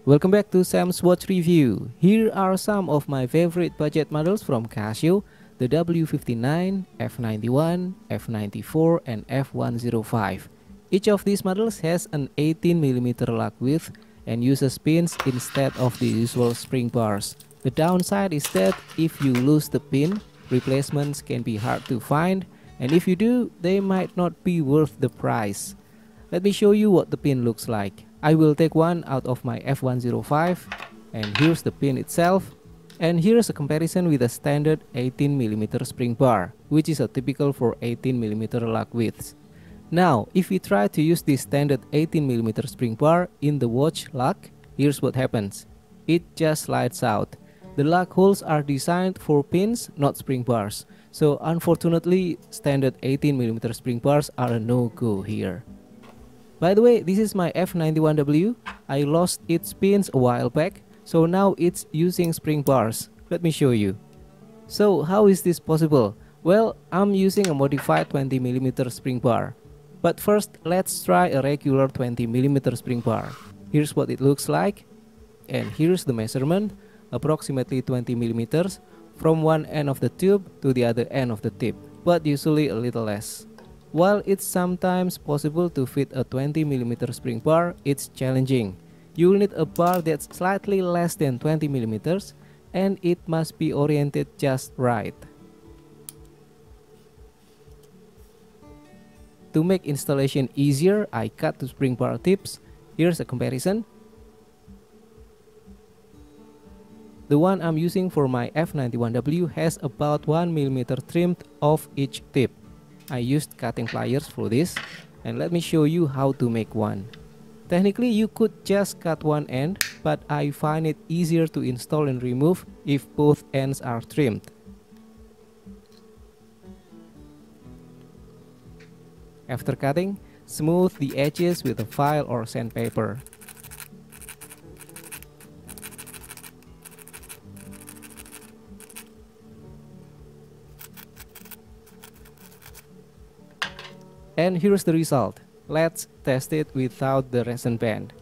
Welcome back to Sam's Watch Review. Here are some of my favorite budget models from Casio: the W59, F91, F94, and F105. Each of these models has an 18mm lug width and uses pins instead of the usual spring bars. The downside is that if you lose the pin, replacements can be hard to find, and if you do, they might not be worth the price. Let me show you what the pin looks like. I will take one out of my F105, and here's the pin itself. And here's a comparison with a standard 18mm spring bar, which is a typical for 18mm lug widths. Now, if we try to use this standard 18mm spring bar in the watch lug, here's what happens. It just slides out. The lug holes are designed for pins, not spring bars. So unfortunately, standard 18mm spring bars are a no-go here. By the way, this is my F91W. I lost its pins a while back, so now it's using spring bars. Let me show you. So how is this possible? Well, I'm using a modified 20mm spring bar. But first, let's try a regular 20mm spring bar. Here's what it looks like. And here's the measurement, approximately 20mm from one end of the tube to the other end of the tip, but usually a little less. While it's sometimes possible to fit a 20mm spring bar, it's challenging. You'll need a bar that's slightly less than 20mm, and it must be oriented just right. To make installation easier, I cut the spring bar tips. Here's a comparison. The one I'm using for my F91W has about 1mm trimmed off each tip. I used cutting pliers for this, and let me show you how to make one. Technically, you could just cut one end, but I find it easier to install and remove if both ends are trimmed. After cutting, smooth the edges with a file or sandpaper. And here's the result. Let's test it without the resin band.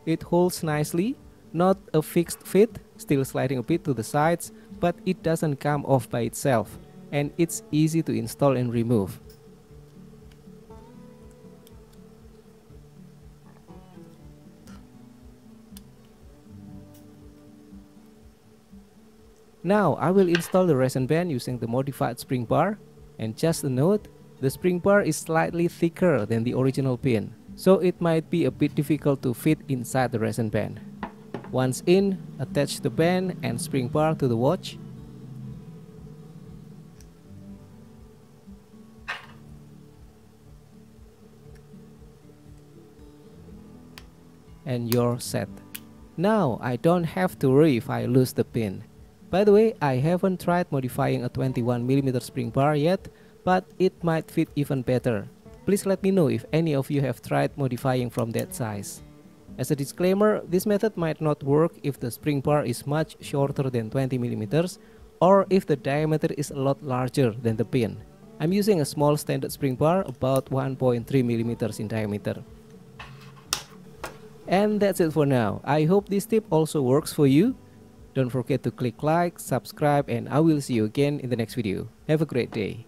It holds nicely, not a fixed fit, still sliding a bit to the sides, but it doesn't come off by itself, and it's easy to install and remove. Now I will install the resin band using the modified spring bar, and just a note, the spring bar is slightly thicker than the original pin, so it might be a bit difficult to fit inside the resin band. Once in, attach the band and spring bar to the watch. And you're set. Now I don't have to worry if I lose the pin. By the way, I haven't tried modifying a 21mm spring bar yet, but it might fit even better. Please let me know if any of you have tried modifying from that size. As a disclaimer, this method might not work if the spring bar is much shorter than 20mm or if the diameter is a lot larger than the pin. I'm using a small standard spring bar about 1.3mm in diameter. And that's it for now. I hope this tip also works for you. Don't forget to click like, subscribe, and I will see you again in the next video. Have a great day.